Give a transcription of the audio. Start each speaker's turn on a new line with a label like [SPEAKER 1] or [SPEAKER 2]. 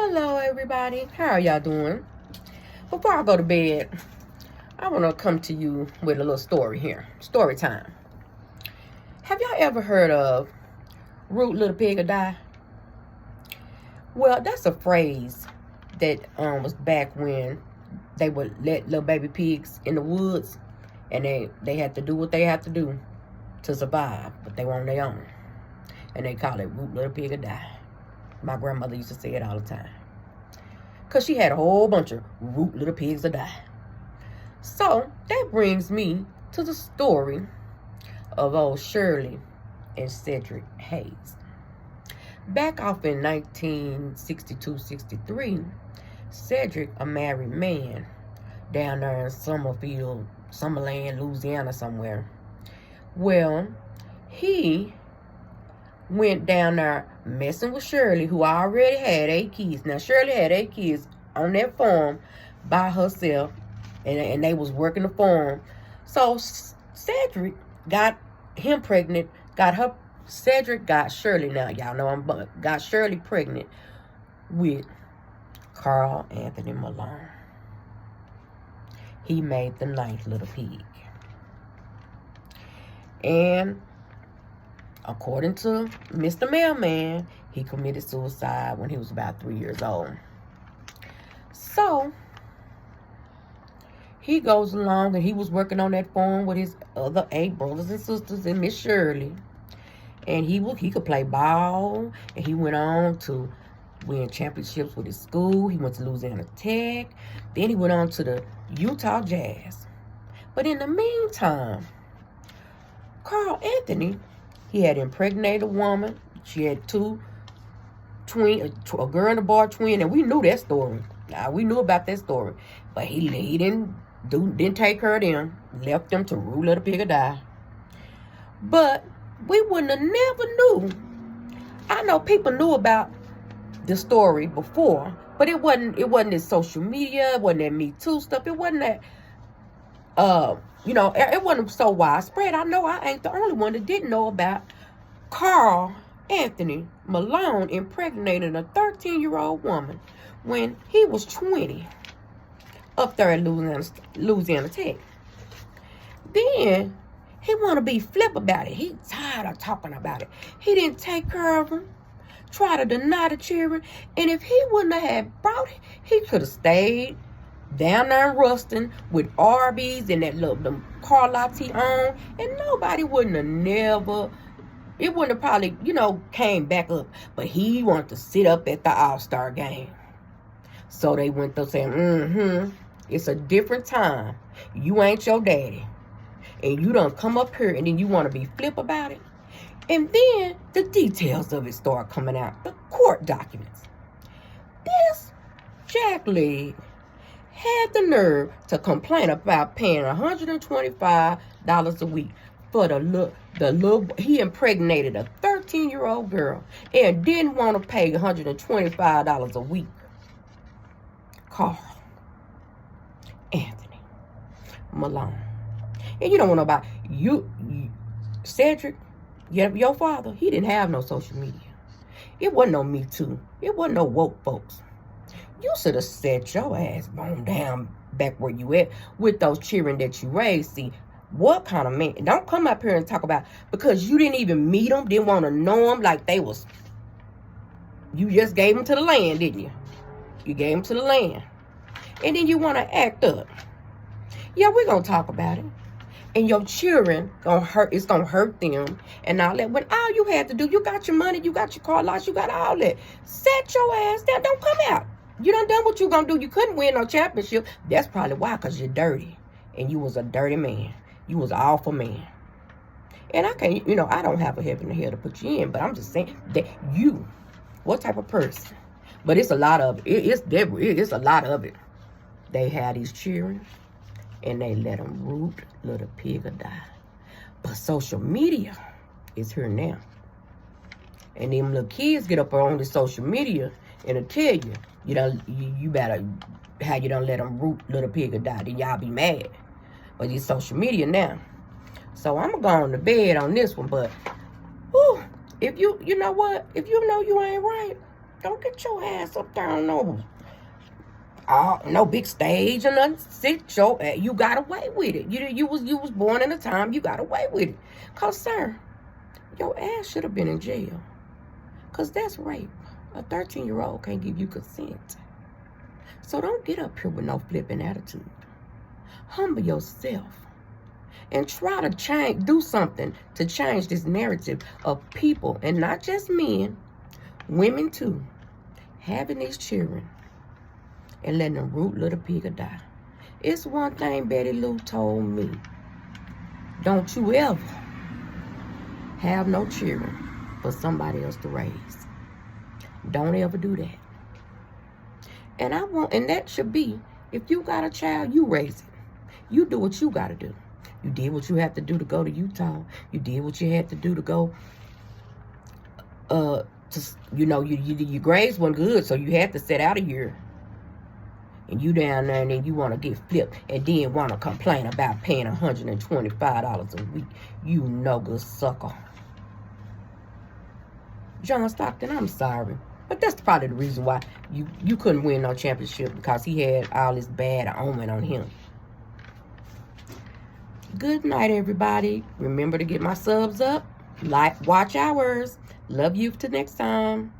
[SPEAKER 1] Hello everybody, how are y'all doing? Before I go to bed, I want to come to you with a little story here. Story time. Have y'all ever heard of root little pig or die? Well, that's a phrase that was back when they would let little baby pigs in the woods and they had to do what they had to do to survive, but they were on their own. And they call it root little pig or die. My grandmother used to say it all the time, because she had a whole bunch of root little pigs or die. So that brings me to the story of old Shirley and Cedric Hayes. Back off in 1962-63, Cedric, a married man, down there in Summerland, Louisiana somewhere. Well, he went down there messing with Shirley, who already had 8 kids. Now, Shirley had 8 kids on that farm by herself, and they was working the farm. So Cedric got him pregnant, Cedric got Shirley, now y'all know got Shirley pregnant with Carl Anthony Malone. He made the 9th little pig. And according to Mr. Mailman, he committed suicide when he was about 3 years old. So he goes along, and he was working on that farm with his other 8 brothers and sisters and Miss Shirley. And he could play ball, and he went on to win championships with his school. He went to Louisiana Tech. Then he went on to the Utah Jazz. But in the meantime, Carl Anthony, he had impregnated a woman. She had 2 twins, a girl and a boy twin, and we knew that story. We knew about that story. But he didn't take her of them. Left them to root little pig or die. But we wouldn't have never knew. I know people knew about the story before, but it wasn't this social media, it wasn't that Me Too stuff, it wasn't that it wasn't so widespread. I know I ain't the only one that didn't know about Carl Anthony Malone impregnating a 13-year-old woman when he was 20 up there at Louisiana Tech. Then he want to be flip about it. He tired of talking about it. He didn't take care of them, try to deny the children, and if he wouldn't have brought it, he could have stayed down there in Ruston with Arby's and that little car lots he owned, and nobody wouldn't have it wouldn't have probably, came back up. But he wanted to sit up at the All-Star game. So they went to saying, it's a different time. You ain't your daddy. And you don't come up here and then you want to be flip about it. And then the details of it start coming out. The court documents. This jackleg had the nerve to complain about paying $125 a week for the little he impregnated a 13-year-old girl and didn't want to pay $125 a week. Carl Anthony Malone. And you don't want to know about Cedric, your father, he didn't have no social media. It wasn't no Me Too. It wasn't no woke folks. You should have set your ass on down back where you at with those children that you raised. See, what kind of man? Don't come up here and talk about, because you didn't even meet them, didn't want to know them like they was. You just gave them to the land, didn't you? You gave them to the land. And then you want to act up. Yeah, we're going to talk about it. And your children it's gonna hurt them and all that. When all you had to do, you got your money, you got your car lots, you got all that. Set your ass down. Don't come out. You done what you gonna do. You couldn't win no championship. That's probably why, because you're dirty. And you was a dirty man. You was an awful man. And I can't, I don't have a heaven and hell to put you in, but I'm just saying that what type of person? But it's a lot of it. It's a lot of it. They had these children, and they let them root little pig or die. But social media is here now. And them little kids get up on the social media and it'll tell you, you better, how you don't let them root little pig or die. Then y'all be mad. But it's social media now. So I'm going to go on to bed on this one. But, if you know what? If you know you ain't right, Don't get your ass up there on no big stage or nothing. You got away with it. You was born in a time you got away with it. Cause sir, your ass should have been in jail. Cause that's rape. A 13-year-old can't give you consent. So don't get up here with no flipping attitude. Humble yourself and try to do something to change this narrative of people, and not just men, women too, having these children and letting them root little pig or die. It's one thing Betty Lou told me. Don't you ever have no children for somebody else to raise. Don't ever do that. And that should be, if you got a child, you raise it. You do what you got to do. You did what you have to do to go to Utah. You did what you had to do to go, your grades weren't good, so you had to sit out a year. And you down there and then you want to get flipped and then want to complain about paying $125 a week. You no good sucker. John Stockton, I'm sorry. But that's probably the reason why you couldn't win no championship, because he had all this bad omen on him. Good night, everybody. Remember to get my subs up. Watch hours. Love you till next time.